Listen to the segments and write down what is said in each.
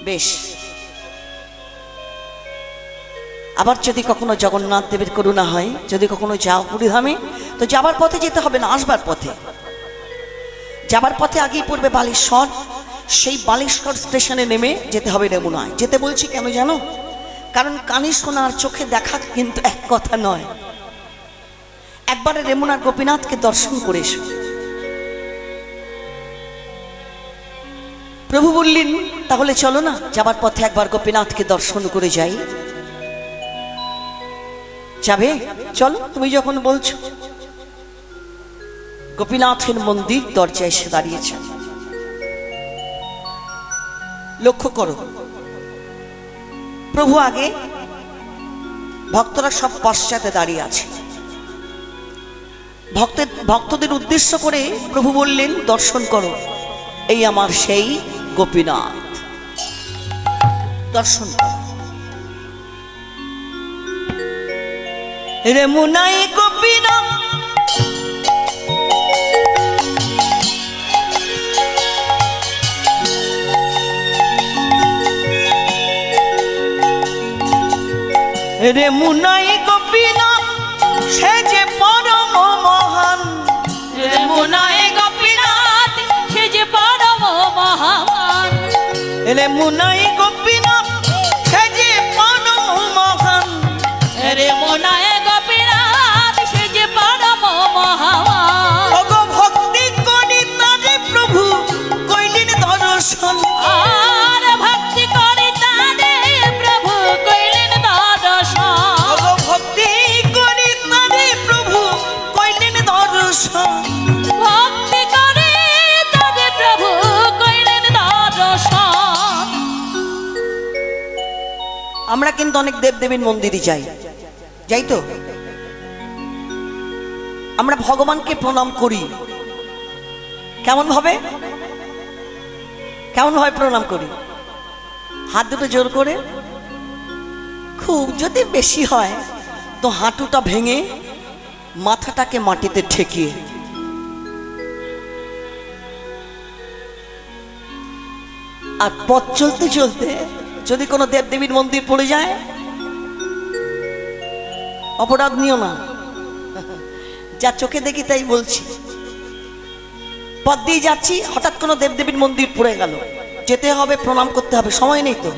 বেশ, আবার যদি কখনো জগন্নাথ দেবের করুণা হয়, যদি কখনো যাও পুরীধামে, তো যাবার পথে যেতে হবে না, আসবার পথে। যাবার পথে আগেই পড়বে বালেশ্বর, সেই বালেশ্বর স্টেশনে নেমে যেতে হবে রেমুনায়। যেতে বলছি কেন জানো? কারণ কানে শোনা আর চোখে দেখা কিন্তু এক কথা নয়। একবারে রেমুনার গোপীনাথকে দর্শন করে এসো। প্রভু বললেন তাহলে চলো না, যাবার পথে একবার গোপীনাথকে দর্শন করে যাই। যাবে? চলো, তুমি যখন বলছো। গোপীনাথের মন্দির দরজায় এসে দাঁড়িয়েছে। লক্ষ্য করো, প্রভু আগে, ভক্তরা সব পশ্চাতে দাঁড়িয়ে আছে। ভক্তদের উদ্দেশ্য করে প্রভু বললেন দর্শন করো, এই আমার সেই গোপীনাথ, দর্শন করো। রেমুনাই গোপীনাথ, রেমুনাই গোপীনাথ সে যে পরম মহান। রেমুনাই গোপীনাথ সে যে পরম মহান। রেমুনাই গোপীনাথ সে যে পরম মহান। রেমুনাই গোপীনাথ সে যে পরম মহান। ওগো ভক্তি করি তারে প্রভু কইলেন দর্শন। আর ভক্তি করি তারে প্রভু কইলেন দর্শন। ওগো ভক্তি করি তারে প্রভু কইলেন দর্শন। ভক্তি করি তারে প্রভু কইলেন দর্শন। আমরা কিন্তু অনেক দেবদেবীর মন্দিরে যাই, যাই তো। আমরা ভগবানকে প্রণাম করি কেমন ভাবে? কেমন ভাবে প্রণাম করি? হাত দুটো জোর করে, খুব যদি বেশি হয় তো হাঁটুটা ভেঙে মাথাটাকে মাটিতে ঠেকিয়ে। আর পথ চলতে চলতে যদি কোনো দেবদেবীর মন্দির পড়ে যায়, অপরাধ নিও না, যা চোখে দেখি তাই বলছি। পথ দিয়ে যাচ্ছি, হঠাৎ কোনো দেবদেবীর মন্দির পড়ে গেল, যেতে হবে, প্রণাম করতে হবে, সময় নেই তো।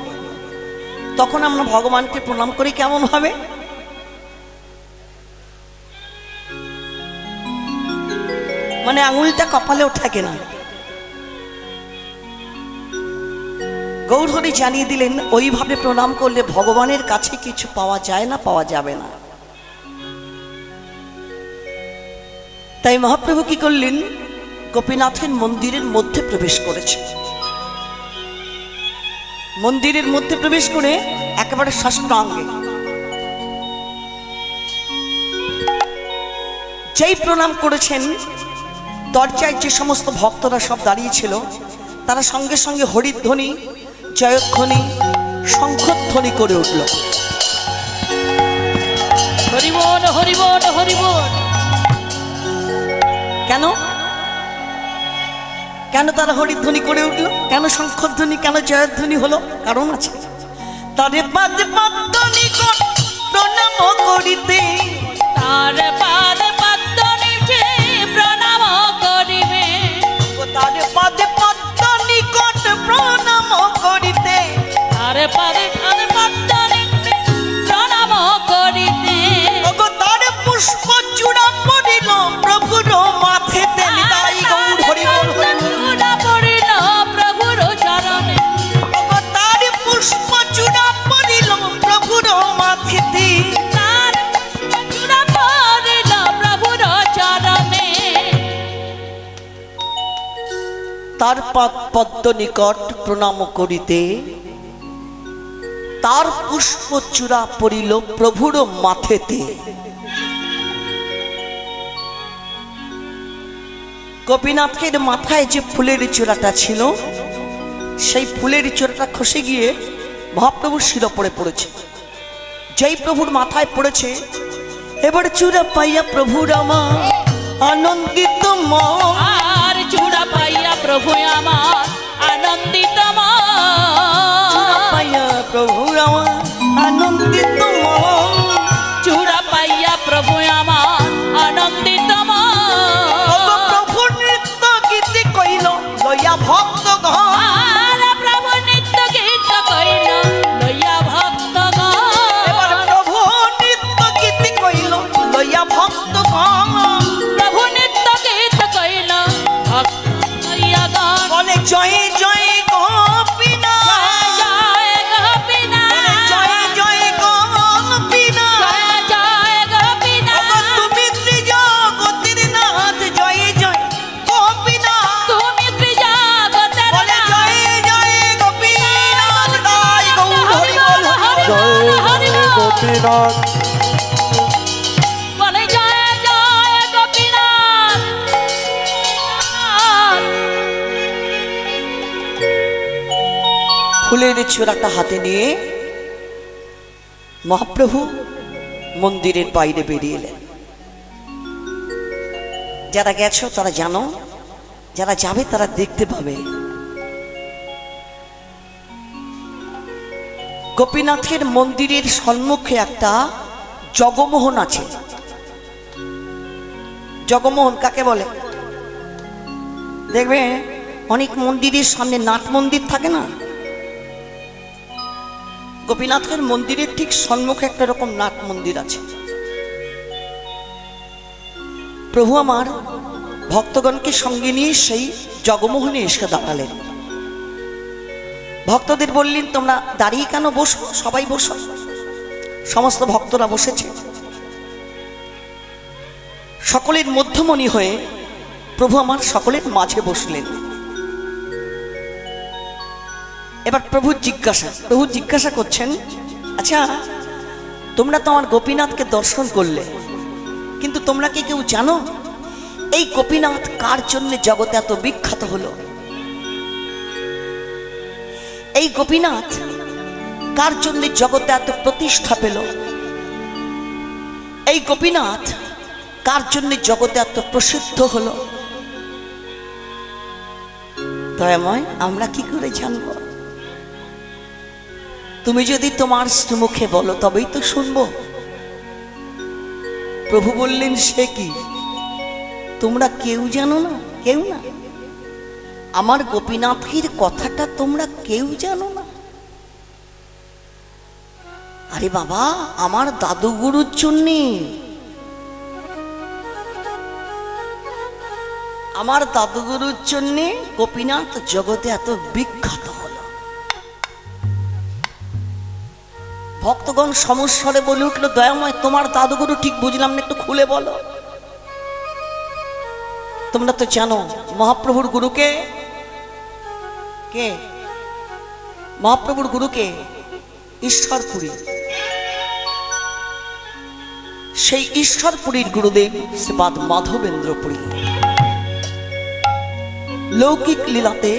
তখন আমরা ভগবানকে প্রণাম করি কেমন ভাবে? মানে আঙুলটা কপালেও থাকে না। গৌরহরি জানিয়ে দিলেন ওইভাবে প্রণাম করলে ভগবানের কাছে কিছু পাওয়া যায় না, পাওয়া যাবে না। তাই মহাপ্রভু কি করলেন? গোপীনাথের মন্দিরের মধ্যে প্রবেশ করেছে। মন্দিরের মধ্যে প্রবেশ করে একেবারে সাষ্টাঙ্গে যেই প্রণাম করেছেন, দরজায় যে সমস্ত ভক্তরা সব দাঁড়িয়েছিল তারা সঙ্গে সঙ্গে হরিধ্বনি, জয়ধ্বনি, শঙ্খধ্বনি করে উঠল। হরিবোল হরিবোল হরিবোল। কেন? কেন তারা হরিধ্বনি করে উঠল? কেন শঙ্খধ্বনি, কেন জয়ধ্বনি হলো? কারণ আছে। তারে পাদ পদ্ম নিকট প্রণাম করিতে, তার পাদ পদ্ম নিচে প্রণাম করিবে। তারে পাদ পদ্ম নিকট প্রণাম করিতে, তার পাদে পদ্ম নিচে প্রণাম করিতে। ওগো তার পুষ্প চূড়া পড়িল প্রভুর মাথেতে। নিতাই গৌর হরি বল হরি বল। চূড়া পড়িল প্রভুর চরণে। ওগো তার পুষ্প চূড়া পড়িল প্রভুর মাথেতে। তার চূড়া পড়িল প্রভুর চরণে। তার পদ্ম নিকট প্রণাম করিতে, তার পুষ্প চূড়া পড়িল প্রভুর মাথেতে। গোপীনাথের মাথায় যে ফুলের চূড়াটা ছিল, সেই ফুলের চূড়াটা খসে গিয়ে মহাপ্রভুর শিরোপরে পড়েছে। যেই প্রভুর মাথায় পড়েছে, এবার চূড়া পাইয়া প্রভুর আমার আনন্দিত মন। আর চূড়া পাইয়া প্রভু আমার আনন্দিত মন। গোপীনাথ বলে জয় জয় গোপীনাথ। ফুলের ছোড়াটা হাতে নিয়ে মহাপ্রভু মন্দিরের বাইরে বেরিয়ে এলেন। যারা গেছো তারা জানো, যারা যাবে তারা দেখতে পাবে। গোপীনাথের মন্দিরের সম্মুখে একটা জগমোহন আছে। জগমোহন কাকে বলে? দেখবে অনেক মন্দিরের সামনে নাট মন্দির থাকে না, গোপীনাথের মন্দিরের ঠিক সম্মুখে একটা রকম নাট মন্দির আছে। প্রভু আমার ভক্তগণকে সঙ্গে নিয়ে সেই জগমোহনে এসে দাঁড়ালেন। ভক্তদের বললেন, তোমরা দাঁড়িয়ে কেন? বসো, সবাই বসো। সমস্ত ভক্তরা বসেছে। সকলের মধ্যমণি হয়ে প্রভু আমার সকলের মাঝে বসলেন। এবার প্রভু জিজ্ঞাসা করছেন, আচ্ছা তোমরা তো আমার গোপীনাথকে দর্শন করলে, কিন্তু তোমরা কি কেউ জানো এই গোপীনাথ কার জন্য জগতে এত বিখ্যাত হলো? এই গোপীনাথ কার জন্য জগতে এত প্রতিষ্ঠা পেল? এই গোপীনাথ কার জন্য জগতে এত প্রসিদ্ধ হলো? দয়াময়, আমরা কি করে জানবো? তুমি যদি তোমার মুখে বলো তবেই তো শুনবো। প্রভু বললেন, সে কি? তোমরা কেউ জানো না? কেউ না? আমার গোপীনাথের কথাটা তোমরা কেউ জানো না? আরে বাবা, আমার দাদুগুরুর জন্যে, আমার দাদুগুরুর জন্যে গোপীনাথ জগতে এত বিখ্যাত হলো। ভক্তগণ সমস্বরে বলে উঠলো, দয়াময় তোমার দাদুগুরু ঠিক বুঝলাম না, একটু খুলে বলো। তোমরা তো জানো মহাপ্রভুর গুরুকে কে? মহাপ্রভুর গুরুকে ঈশ্বরপুরী। সেই ঈশ্বরপুরীর গুরুদেব শ্রীপাদ মাধবেন্দ্রপুরী। লৌকিক লীলাতে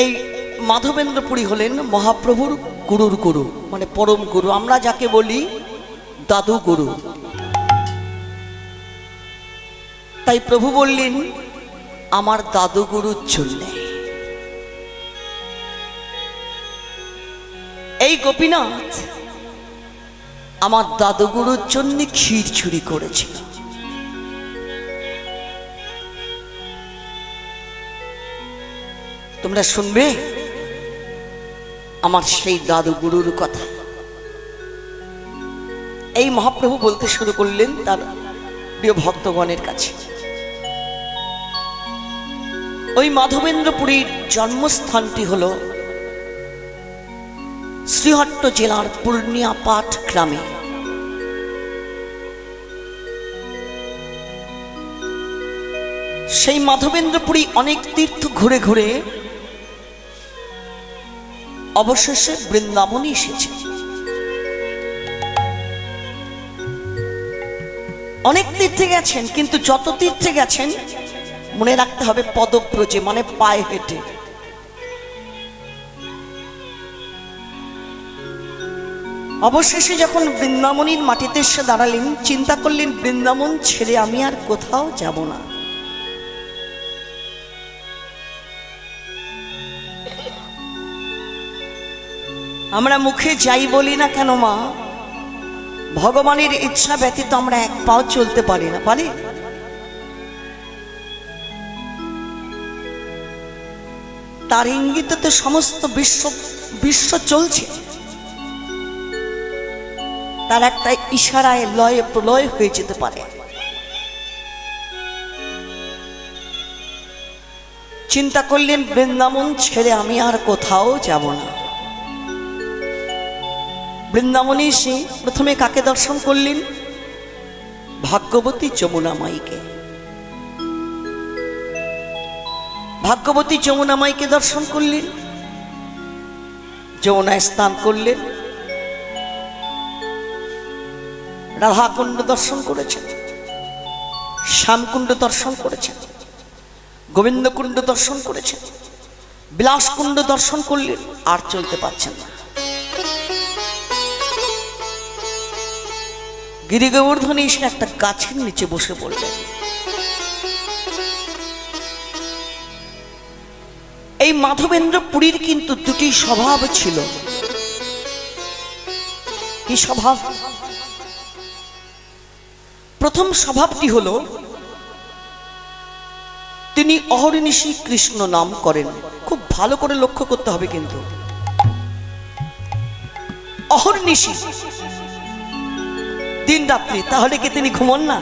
এই মাধবেন্দ্রপুরী হলেন মহাপ্রভুর গুরুর গুরু, মানে পরম গুরু। আমরা যাকে বলি দাদু গুরু। তাই প্রভু বললেন, আমার দাদু গুরুর জন্য এই গোপীনাথ আমার দাদু গুরুর জন্য ক্ষীর চুরি করেছিল। তোমরা শুনবে আমার সেই দাদু গুরুর কথা। এই মহাপ্রভু বলতে শুরু করলেন তার প্রিয় ভক্তগণের কাছে। ওই মাধবেন্দ্রপুরীর জন্মস্থানটি হল শ্রীহট্ট জেলার পূর্ণিয়া পাট গ্রামে। সেই মাধবেন্দ্রপুরী অনেক তীর্থ ঘুরে ঘুরে অবশেষে বৃন্দাবনে এসেছে। অনেক তীর্থে গেছেন, কিন্তু যত তীর্থে গেছেন মনে রাখতে হবে পদব্রজে, মানে পায়ে হেঁটে। অবশেষে যখন বৃন্দাবনীর মাটিতে এসে দাঁড়ালেন, চিন্তা করলেন বৃন্দাবন ছেড়ে আমি আর কোথাও যাব না। আমরা মুখে যাই বলি না কেন মা, ভগবানের ইচ্ছা ব্যতীত আমরা এক পাও চলতে পারি না, পারি? তার ইঙ্গিতে তো সমস্ত বিশ্ব চলছে। তার একটা ইশারায় লয়ে প্রলয় হয়ে যেতে পারে। চিন্তা করলেন বৃন্দাবন ছেড়ে আমি আর কোথাও যাব না। বৃন্দাবনে এসে প্রথমে কাকে দর্শন করলেন? ভাগ্যবতী যমুনা মাইকে। ভাগ্যবতী যমুনা মাইকে দর্শন করলেন। যমুনায় স্নান করলেন, রাধাকুণ্ড দর্শন করেছেন, শ্যামকুণ্ড দর্শন করেছেন, গোবিন্দকুণ্ড দর্শন করেছেন, বিলাসকুণ্ড দর্শন করলেন, আর চলতে পারছেন না। গিরি গোবর্ধনে এসে একটা গাছের নিচে বসে পড়লেন। এই মাধবেন্দ্র পুরীর কিন্তু দুটি স্বভাব ছিল। কি স্বভাব? প্রথম স্বভাবটি হলো তিনি অহর্নিশি কৃষ্ণ নাম করেন। খুব ভালো করে লক্ষ্য করতে হবে কিন্তু, অহর্নিশি, দিন রাত্রি। তাহলে কি তিনি ঘুমন না?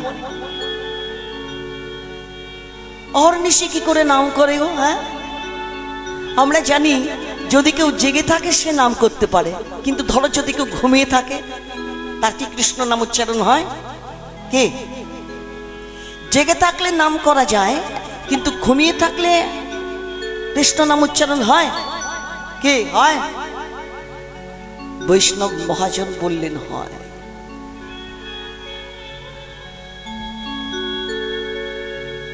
অহর্নিশি কি করে নাম করে গো? হ্যাঁ, আমরা জানি যদি কেউ জেগে থাকে সে নাম করতে পারে, কিন্তু ধরো যদি কেউ ঘুমিয়ে থাকে তার কি কৃষ্ণ নাম উচ্চারণ হয়? কে? জেগে থাকলে নাম করা যায়, কিন্তু ঘুমিয়ে থাকলে কৃষ্ণ নাম উচ্চারণ হয়? কে হয়? বৈষ্ণব মহাজন বললেন হয়।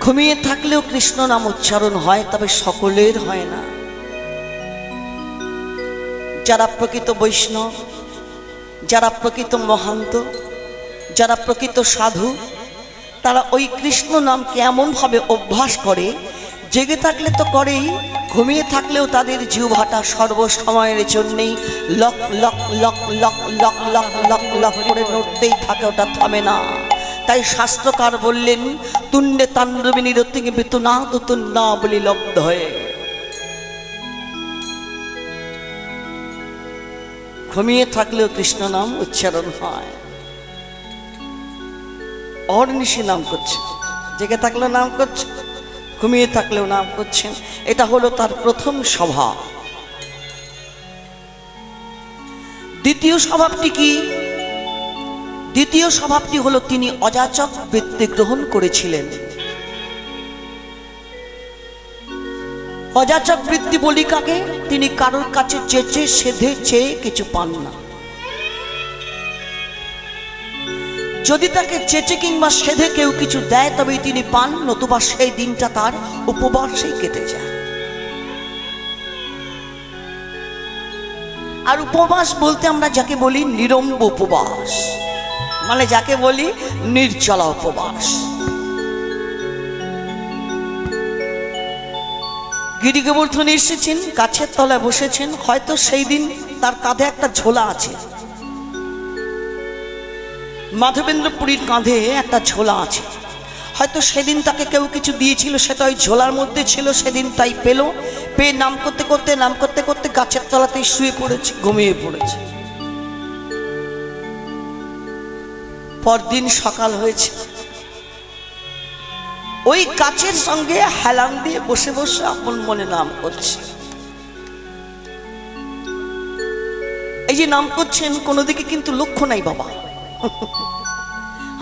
ঘুমিয়ে থাকলেও কৃষ্ণ নাম উচ্চারণ হয়, তবে সকলের হয় না। যারা প্রকৃত বৈষ্ণব, যারা প্রকৃত মহান্ত, যারা প্রকৃত সাধু, তারা ওই কৃষ্ণ নামকে এমনভাবে অভ্যাস করে, জেগে থাকলে তো করেই, ঘুমিয়ে থাকলেও তাদের জিহ্বাটা সর্বসময়ের জন্যেই lock lock lock lock lock lock lock lock করে নড়তেই থাকে, ওটা থামে না। তাই শাস্ত্রকার বললেন, তুণ্ডে তাণ্ডবিনী রতিকে বেতুনা তুতুন না বলি লব্ধ হয়ে। ঘুমিয়ে থাকলেও কৃষ্ণ নাম উচ্চারণ হয়। অহর্নিশি নাম করছে, জেগে থাকলেও নাম করছে, ঘুমিয়ে থাকলেও নাম করছেন। এটা হলো তার প্রথম স্বভাব। দ্বিতীয় স্বভাবটি কি? দ্বিতীয় স্বভাবটি হলো তিনি অযাচক বৃত্তি গ্রহণ করেছিলেন। অযাচক বৃত্তি বলি কাকে? তিনি কারোর কাছে চেয়ে সেধে চেয়ে কিছু পান না। যদি তাকে চেচে কিংবা সেধে কেউ কিছু দেয় তবেই তিনি পান, নতুবা সেই দিনটা তার উপবাসেই কেটে যায়। আর উপবাস বলতে আমরা যাকে বলি নিরম্ব উপবাস, মানে যাকে বলি নির্জলা উপবাস। গিরি গোবর্ধনে এসেছেন, গাছের তলায় বসেছেন, হয়তো সেই দিন তার কাঁধে একটা ঝোলা আছে। মাধবেন্দ্র পুরীর কাঁধে একটা ঝোলা আছে, হয়তো সেদিন তাকে কেউ কিছু দিয়েছিল, সেটা ওই ঝোলার মধ্যে ছিল, সেদিন তাই পেল। পেয়ে নাম করতে করতে নাম করতে করতে গাছের তলাতেই শুয়ে পড়েছে, ঘুমিয়ে পড়েছে। পরদিন সকাল হয়েছে, ওই গাছের সঙ্গে হেলান দিয়ে বসে বসে আপন মনে নাম করছে। এই যে নাম করছেন, কোনো দিকে কিন্তু লক্ষ্য নাই বাবা।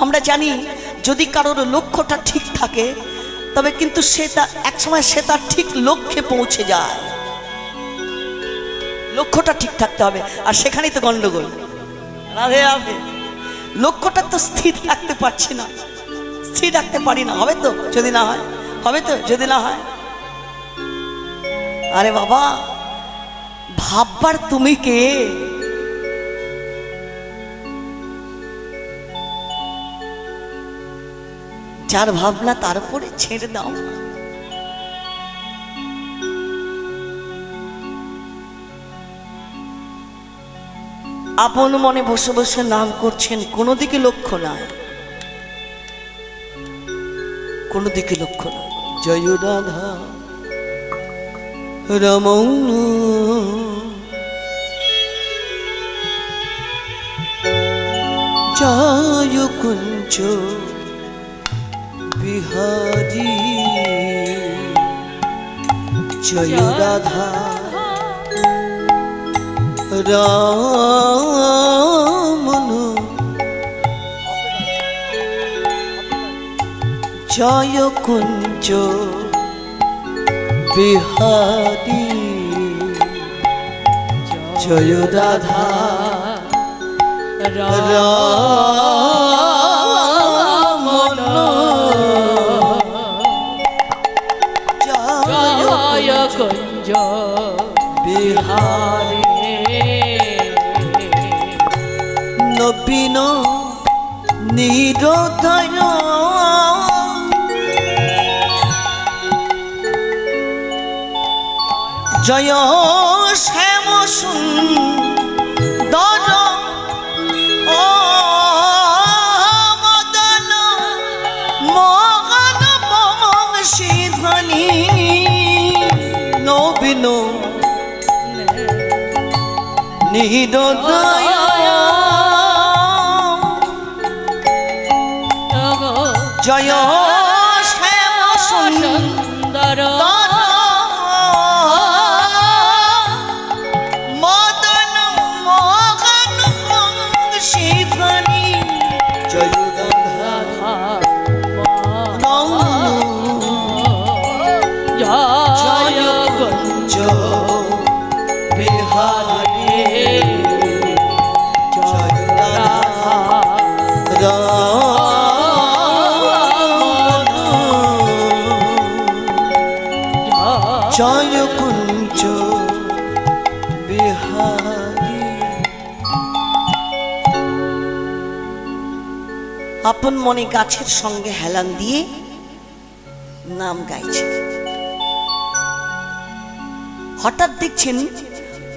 আমরা জানি যদি কারোর লক্ষ্যটা ঠিক থাকে তবে কিন্তু সেটা একসময় সে তার ঠিক লক্ষ্যে পৌঁছে যায়। লক্ষ্যটা ঠিক থাকতে হবে, আর সেখানেই তো গন্ডগোল। রাধে রাধে। লক্ষ্যটা তো স্থির রাখতে পারছি না, স্থির রাখতে পারি না। হবে তো যদি না হয়, হবে তো যদি না হয়। আরে বাবা, ভাববার তুমি কে? যার ভাবনা তার উপরে ছেড়ে দাও। আপন মনে বসে বসে নাম করছেন, কোনো দিকে লক্ষ্য নাই, কোনো দিকে লক্ষ্য নাই। জয় রাধা রমণ জয় কুঞ্জ বিহারী, জয় রাধা রমণ জয় কুঞ্জ বিহারী, জয় রাধা রমন জয় কুঞ্জ বিহারী নবীন নিরোধয় জয় শ্যাম সুন্দর মদন মোহন বংশীধ্বনি নবীন নিরোধয় জয় শ্যাম সুন্দর মদন মোহন বংশীধ্বনি জয় রাধা জয় কুঞ্জ বিহারী জয় রাধা জয় কুঞ্জ বিহারী। আপন মনে গাছের সঙ্গে হেলান দিয়ে নাম গাইছে। হঠাৎ দেখছেন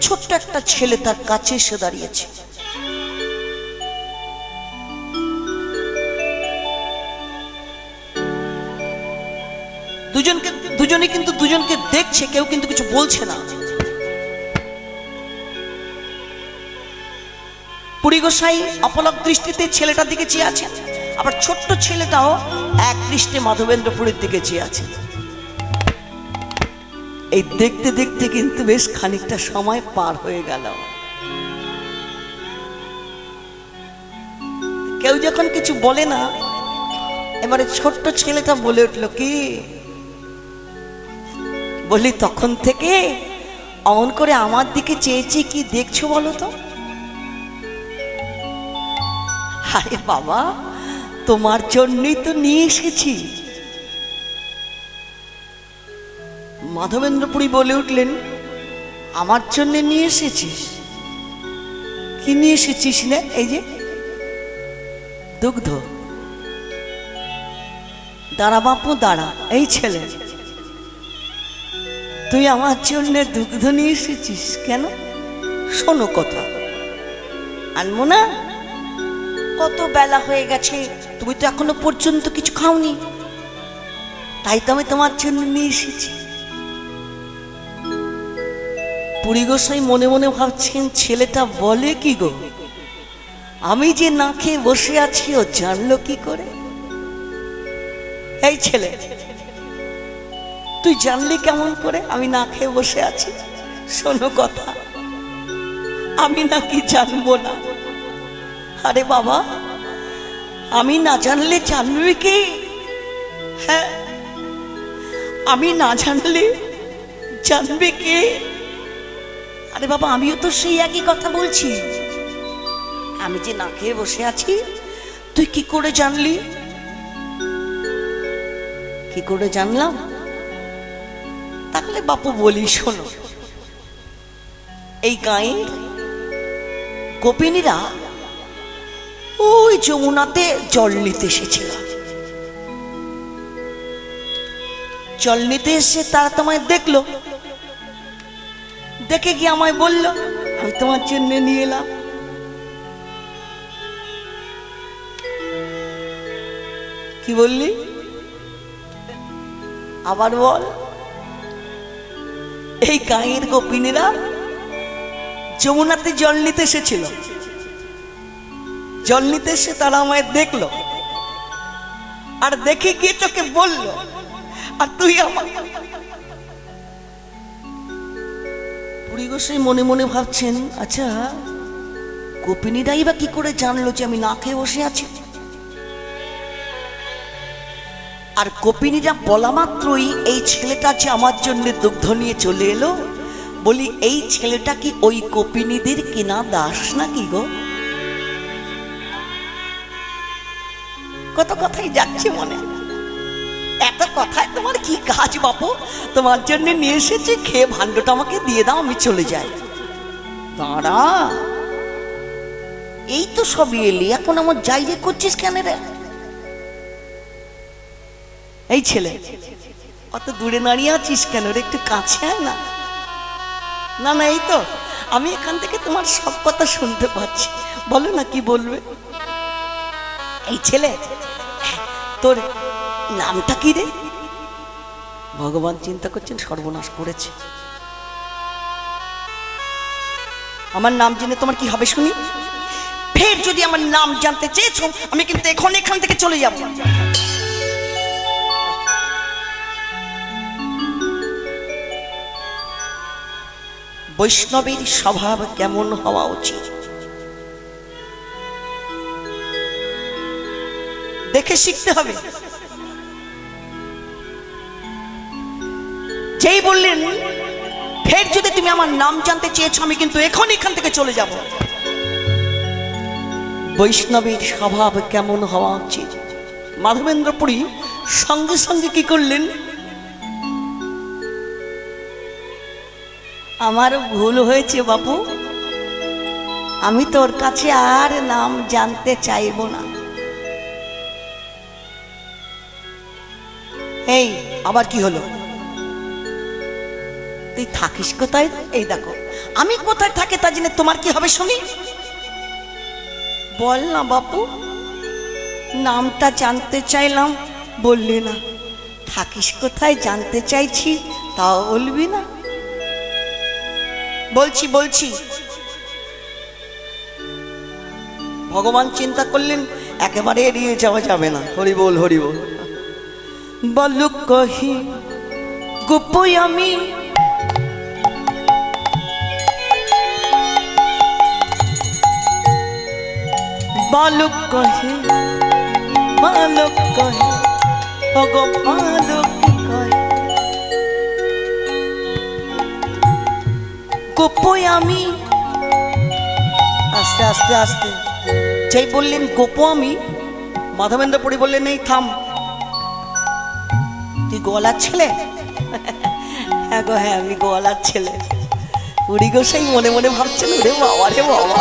ছোট্ট একটা ছেলে তার কাছে এসে দাঁড়িয়েছে। দুজনে কিন্তু দুজনকে দেখছে, কেউ কিন্তু কিছু বলছে না। পুরী গোসাই অপলক দৃষ্টিতে ছেলেটার দিকে চেয়ে আছেন, আবার ছোট্ট ছেলেটাও এক দৃষ্টে মাধবেন্দ্রপুরীর দিকে চেয়ে আছে। এই দেখতে দেখতে কিন্তু বেশ খানিকটা সময় পার হয়ে গেল। কেউ যখন কিছু বলে না, এবারে ছোট্ট ছেলেটা বলে উঠল, কি বলি, তখন থেকে অমন করে আমার দিকে চেয়েছি, কি দেখছো বলো তো? আরে বাবা, তোমার জন্যই তো নিয়ে এসেছি। মাধবেন্দ্রপুরী বলে উঠলেন, আমার জন্য নিয়ে এসেছিস? কি নিয়ে এসেছিস? না, এই যে দুগ্ধ। দাঁড়া বাপু দাঁড়া, এই ছেলে, তুই আমার জন্য দুগ্ধ নিয়ে এসেছিস কেন? শোনো কথা, আনবো না? কত বেলা হয়ে গেছে, তুমি তো এখনো পর্যন্ত কিছু খাওনি, তাই তো আমি তোমার জন্য নিয়ে এসেছি। পুরী গোসাই মনে মনে ভাবছেন, ছেলেটা বলে কি গো, আমি যে না খেয়ে বসে আছি ও জানলো কি করে? এই ছেলে, তুই জানলি কেমন করে আমি না খেয়ে বসে আছি? শোনো কথা, আমি নাকি জানবো না? আরে বাবা, আমি না জানলে জানবি কে? হ্যাঁ, আমি না জানলে জানবে কে? আরে বাবা, আমিও তো সেই একই কথা বলছি। আমি যে না খেয়ে বসে আছি, তুই কি করে জানলি? কি করে জানলাম? তাহলে বাপু বলি, শোনো। এই গাঁয়ের গোপিনীরা ওই যমুনাতে জল নিতে এসেছিল। জল নিতে এসে তারা তোমায় দেখলো, দেখে গিয়ে আমায় বলল, আমি তোমার জন্য নিয়ে এলাম। কি বললি? আবার বল। এই গাঁয়ের গোপিনীরা যমুনাতে জল নিতে এসেছিল। জল নিতে এসে তারা আমায় দেখলো, আর দেখে গিয়ে তোকে বললো, আর তুই আমার। পুরী গোসাই মনে মনে ভাবছেন, আচ্ছা গোপিনীরাই বা কি করে জানলো যে আমি না খেয়ে বসে আছি? আর গোপিনীরা বলা মাত্রই এই ছেলেটা যে আমার জন্য দুগ্ধ নিয়ে চলে এলো, বলি এই ছেলেটা কি ওই কপিনীদের কিনা দাস নাকি গো? কত কথাই যাচ্ছে মনে। এত কথায় তোমার কি কাজ বাপু? তোমার জন্য নিয়ে এসেছি, খেয়ে ভাণ্ডটা আমাকে দিয়ে দাও, আমি চলে যাই। দাঁড়া, এই তো সবই এলি, এখন আমার যাই যে করছিস কেন রে? এই ছেলে, অত দূরে দাঁড়িয়ে আছিস কেন রে? একটু কাছে আয় না। না না, এই তো আমি এখান থেকে তোমার সব কথা শুনতে পাচ্ছি, বলো না কি বলবে। এই ছেলে, তোর নামটা কি রে? ভগবান চিন্তা করছেন, সর্বনাশ করেছে। আমার নাম জেনে তোমার কি হবে শুনি? ফের যদি আমার নাম জানতে চেয়েছো, আমি কিন্তু এখন এখান থেকে চলে যাব। বৈষ্ণবের স্বভাব কেমন হওয়া উচিত দেখে শিখতে হবে। যেই বললেন ফের যদি তুমি আমার নাম জানতে চেয়েছো, আমি কিন্তু এখন এখান থেকে চলে যাব। বৈষ্ণবের স্বভাব কেমন হওয়া উচিত, মাধবেন্দ্রপুরী সঙ্গে সঙ্গে কি করলেন? আমার ভুল হয়েছে বাপু, আমি তোর কাছে আর নাম জানতে চাইব না। এই আবার কি হলো? তুই থাকিস কোথায়? এই দেখো আমি কোথায় থাকি তা জেনে তোমার কি হবে শুনি? বল না বাপু, নামটা জানতে চাইলাম বললি না, থাকিস কোথায় জানতে চাইছি তাও বলবি না। বলছি বলছি। ভগবান চিন্তা করলেন একেবারে এড়িয়ে যাওয়া যাবে না। হরি বল হরি বল। বালুক কহি গোপই আমি, বালুক কহে বালক কহে ওগো বালক কহে গোপই আমি। আস্তে আস্তে আস্তে যেই বললেন গোপ আমি, মাধবেন্দ্রপুরী বললেন এই থাম, তুই গোয়ালার ছেলে? হ্যাঁ গো হ্যাঁ, আমি গোয়ালার ছেলে। পুরী গোসাই মনে মনে ভাবছেন রে বাবা রে বাবা,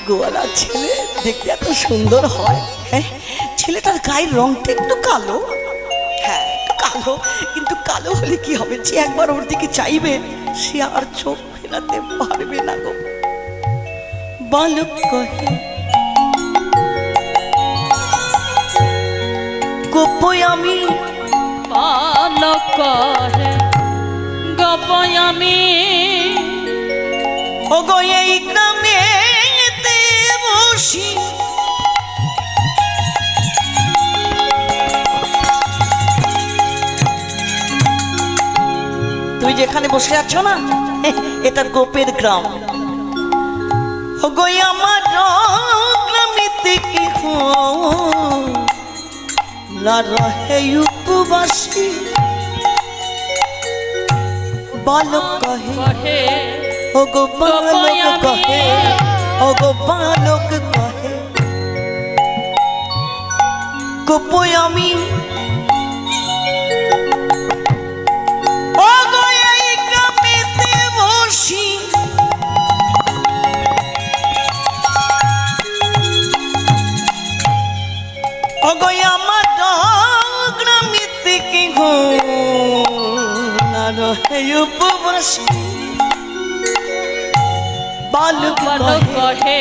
গোয়ালার ছেলে দেখতে এত সুন্দর হয়। হ্যাঁ, ছেলেটার গায়ের রংটা একটু কালো। হ্যাঁ একটু কালো, কিন্তু কালো হলে কি হবে, যে একবার ওর দিকে চাইবে সে আর চোখ ফেরাতে পারবে না গো। বালক কহে গোপই আমি, বালক কহে গোপই আমি, ওগো এই গ্রামে বসি তুই যেখানে বসে আছ না, এটা গোপের গ্রাম। ওগো আমার গ্রামেতে কি না রহে উপবাসী। বালক কহে কহে ওগো বালক কহে ওগো বালক কহে গোপই আমি, ওগো এই গ্রামেতে বসি ওগো আমার গ্রামেতে কি না রহে উপবাসী। বালক বালক কহে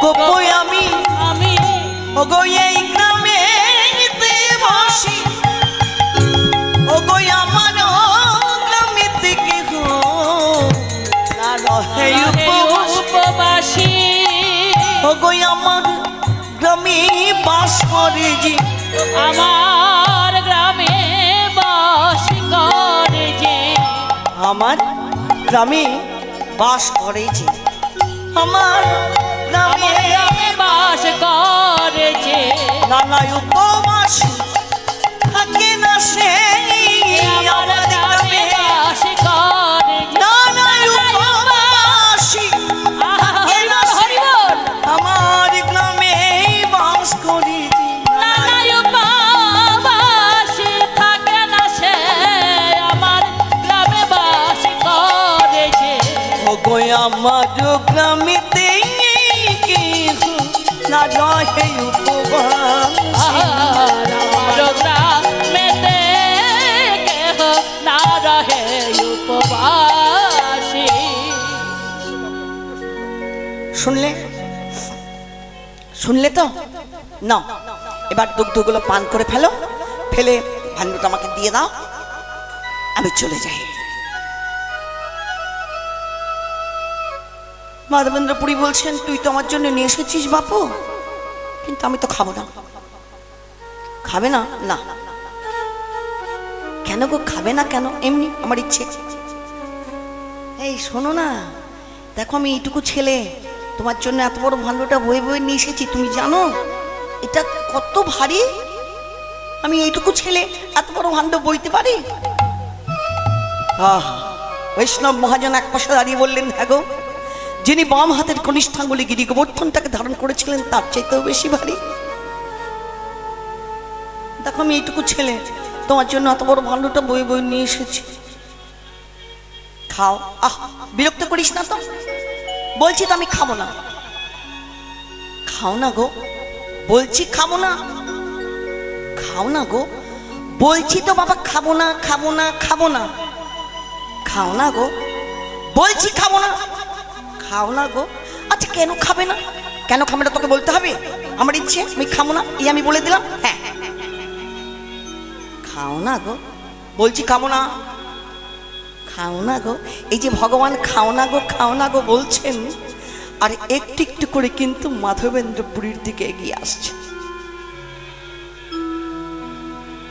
গোপই আমি, আমি, ওগো এই গ্রামে বসি ওগো আমার গ্রামে থেকে না রহে উপবাসী। ওগো আমার গ্রামে বাস করে যে, আমার গ্রামে বাস করে যে, আমার গ্রামে বাস করে যে, আমার গ্রামে বাস করে যে, নানা উপবাস থাকে না সে, আমার গ্রামে বাস করে যে, নানা আমার গ্রামেতে কেহ না রহে উপবাসী। আর আমার গ্রামেতে কেহ না রহে উপবাসী। শুনলে শুনলে তো না, এবার দুগ্ধগুলো পান করে ফেলো, ফেলে ভাণ্ডটা আমাকে দিয়ে দাও, আমি চলে যাই। মাধবেন্দ্র পুরী বলছেন, তুই তো আমার জন্য নিয়ে এসেছিস বাপু, কিন্তু আমি তো খাবো না। খাবে না? না। কেন গো খাবে না কেন? এমনি আমার ইচ্ছে। এই শোনো না, দেখো আমি এইটুকু ছেলে, তোমার জন্য এত বড় ভাণ্ডটা বয়ে বয়ে নিয়ে এসেছি, তুমি জানো এটা কত ভারী? আমি এইটুকু ছেলে এত বড় ভাণ্ড বইতে পারি? বৈষ্ণব মহাজন এক পাশে দাঁড়িয়ে বললেন, হ্যাঁ গো, যিনি বাম হাতের কনিষ্ঠাঙ্গুলি গিরি গোবর্ধনটাকে ধারণ করেছিলেন তার চাইতেও বেশি ভারী। দেখো আমি এইটুকু ছেলে, তোমার জন্য এত বড় ভাণ্ডটা বয়ে বয়ে নিয়ে এসেছি, খাও। বিরক্ত করিস না তো, বলছি তো আমি খাবো না। খাও না গো, বলছি খাবো না। খাও না গো, বলছি তো বাবা, খাবো না খাবো না খাবো না। খাও না গো, বলছি খাবো না। খাও না গো। আচ্ছা কেন খাবে না? কেন খাবে না তোকে বলতে হবে? আমার ইচ্ছে, আমি খাবো না, এই আমি বলে দিলাম। হ্যাঁ খাও না গো, বলছি খাবো না। খাও না গো। এই যে ভগবান খাও না গো বলছেন, আর একটু একটু করে কিন্তু মাধবেন্দ্র পুরীর দিকে এগিয়ে আসছে।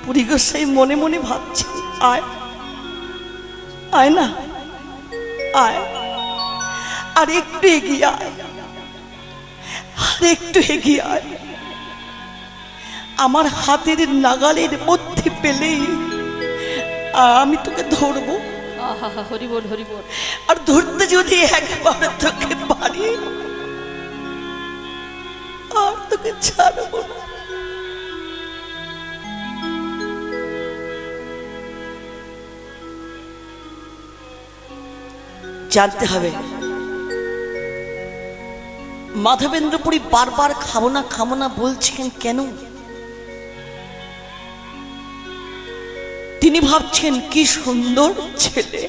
পুরী গোসাই মনে মনে ভাবছেন, আয় আয় না, আয়, আর একটু এগিয়ে আয়, আর একটু এগিয়ে আয়। আমার হাতের নাগালের মধ্যে পেলেই আমি তোকে ধরবো। হরি বল হরি বল। আর ধরতে যদি একবার তোকে পারি, আর তোকে ছাড়বো না। জানতে হবে মাধবেন্দ্র পুরী বারবার খাবো না বলছেন কেন? তিনি ভাবছেন কি সুন্দর ছেলে,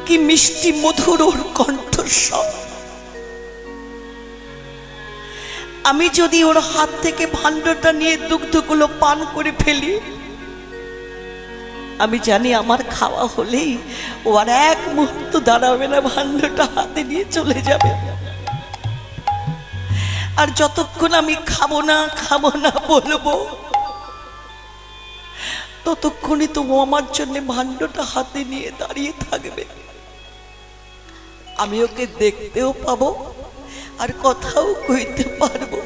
কি মিষ্টি মধুর ওর কণ্ঠস্বর। আমি যদি ওর হাত থেকে ভাণ্ডটা নিয়ে দুগ্ধগুলো পান করে ফেলি, আমি জানি আমার খাওয়া হলেই ও আর এক মুহূর্ত দাঁড়াবে না, ভাণ্ডটা হাতে নিয়ে চলে যাবে। আর যতক্ষণ আমি খাবো না বলবো, ততক্ষণই তো ও আমার জন্য ভাণ্ডটা হাতে নিয়ে দাঁড়িয়ে থাকবে। আমি ওকে দেখতেও পাবো আর কথাও কইতে পারবো।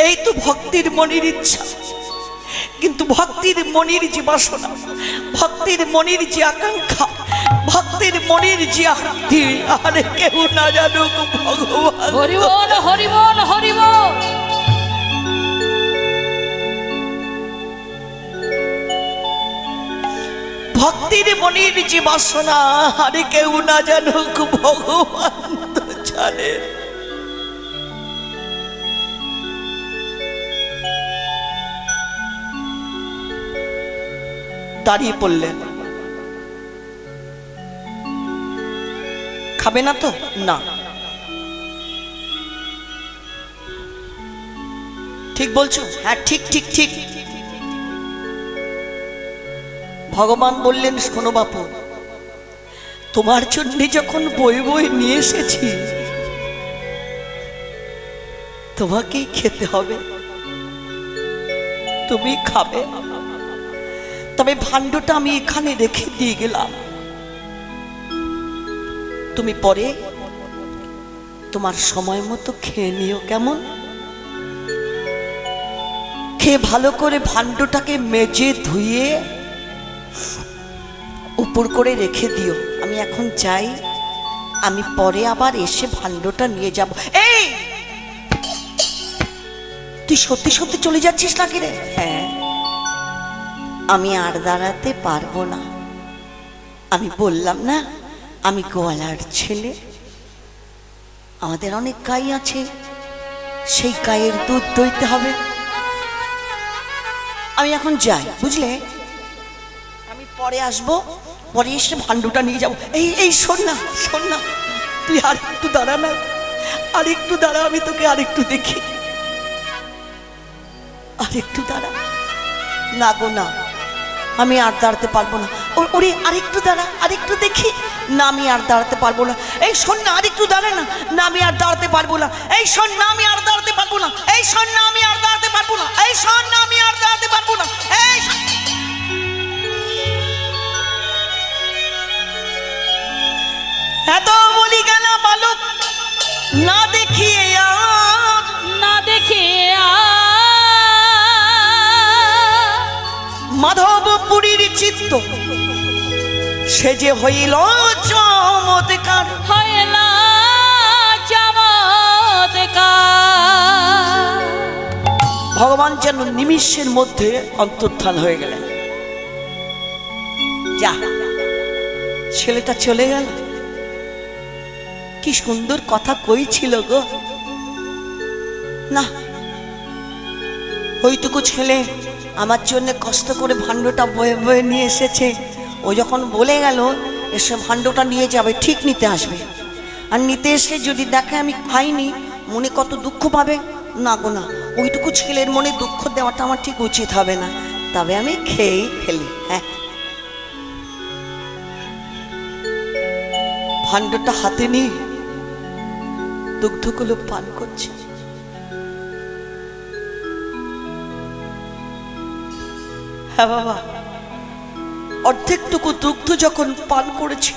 এই তো ভক্তির মনের ইচ্ছা। কিন্তু ভক্তির মনের যে বাসনা, ভক্তির মনের যে আকাঙ্ক্ষা, ভক্তির মনের যে আরতি, আর কেউ না জানুক ভগবান। হরি বল হরি বল হরি বল। ভক্তির মনের যে বাসনা, আর কেউ না জানুক ভগবান তো জানে। দাঁড়িয়ে পড়লেন। খাবে না তো? না। ঠিক বলছো? হ্যাঁ ঠিক ঠিক ঠিক। ভগবান বললেন, শোনো বাপু, তোমার জন্য যখন বই বই নিয়ে এসেছি, তোমাকেই খেতে হবে, তুমি খাবে। তবে ভাণ্ডটা আমি এখানে রেখে দিয়ে গেলাম, তুমি পরে তোমার সময় মতো খেয়ে নিও, কেমন? খেয়ে ভালো করে ভাণ্ডটাকে মেজে ধুয়ে উপর করে রেখে দিও। আমি এখন যাই, আমি পরে আবার এসে ভাণ্ডটা নিয়ে যাব। এই তুই সত্যি সত্যি চলে যাচ্ছিস নাকি রে? হ্যাঁ, আমি আর দাঁড়াতে পারবো না। আমি বললাম না আমি গোয়ালার ছেলে, আমাদের অনেক গাই আছে, সেই গায়ের দুধ দইতে হবে। আমি এখন যাই, বুঝলে, আমি পরে আসবো, পরে এসে ভাণ্ডটা নিয়ে যাবো। এই শোন না, শোন না, তুই আর একটু দাঁড়া না, আর একটু দাঁড়া, আমি তোকে আরেকটু দেখি, আর একটু দাঁড়া। না গো না, আমি আর দাঁড়াতে পারবো না। ওরে আরেকটু দাঁড়া, আরেকটু দেখি। না আমি আর দাঁড়াতে পারবো না। এই শোন না, আরেকটু দাঁড়া না। না আমি আর দাঁড়াতে পারবো না। এই শোন না, আমি আর দাঁড়াতে পারবো না। এই শোন না, আমি আর দাঁড়াতে পারবো না। এই শোন না, আমি আর দাঁড়াতে পারবো না। এই এত বলি গেল বালক, না দেখিয়ে আর, না দেখে মাধবপুরীর চিত্ত সে যে হইল চমৎকার, হইল চমৎকার। ভগবান যেন নিমিষের মধ্যে অন্তর্ধান হয়ে গেলেন। যা, ছেলেটা চলে গেল, কি সুন্দর কথা কইছিল গো। না, ওইটুকু ছেলে আমার জন্য কষ্ট করে ভাণ্ডটা বয়ে বয়ে নিয়ে এসেছে। ও যখন বলে গেল এসে ভাণ্ডটা নিয়ে যাবে, ঠিক নিতে আসবে। আর নিতে এসে যদি দেখে আমি খাইনি, মনে কত দুঃখ পাবে। না গো না, ওইটুকু ছেলের মনে দুঃখ দেওয়াটা আমার ঠিক উচিত হবে না। তবে আমি খেয়েই ফেলি। হ্যাঁ, ভাণ্ডটা হাতে নিয়ে দুগ্ধগুলো পান করছে। হ্যাঁ বাবা, অর্ধেকটুকু দুগ্ধ যখন পান করেছি,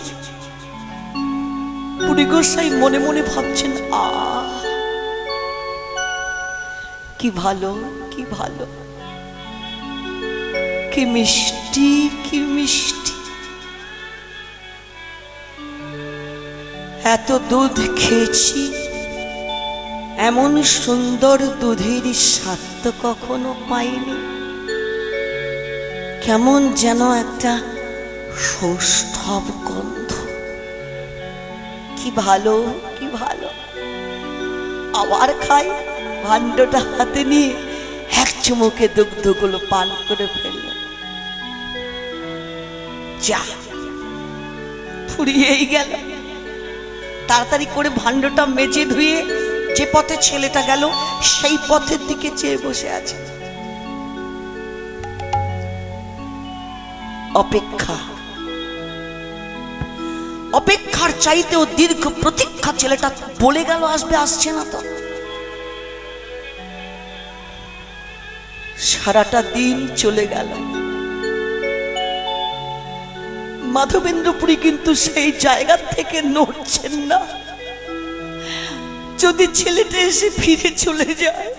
বুড়ি গোসাই মনে মনে ভাবছেন, কি ভালো, কি ভালো, কি মিষ্টি, কি মিষ্টি। এত দুধ খেয়েছি, এমন সুন্দর দুধের স্বাদ তো কখনো পাইনি। কেমন যেন একটা সৌষ্ঠব গন্ধ, কি ভালো, কি ভালো। আবার খাই, ভাণ্ডটা হাতে নিয়ে এক চুমুকে দুগ্ধগুলো পান করে ফেলল। যা, ফুরিয়েই গেল। তাড়াতাড়ি করে ভাণ্ডটা মেজে ধুয়ে যে পথে ছেলেটা গেল সেই পথের দিকে চেয়ে বসে আছে। অপেক্ষা, অপেক্ষার চাইতেও দীর্ঘ প্রতীক্ষা। ছেলেটা বলে গেল আসবে, আসছে না তো। সারাটা দিন চলে গেল। মাধবেন্দ্রপুরী কিন্তু সেই জায়গা থেকে নড়ছেন না। যদি ছেলেটা এসে ফিরে চলে যায়,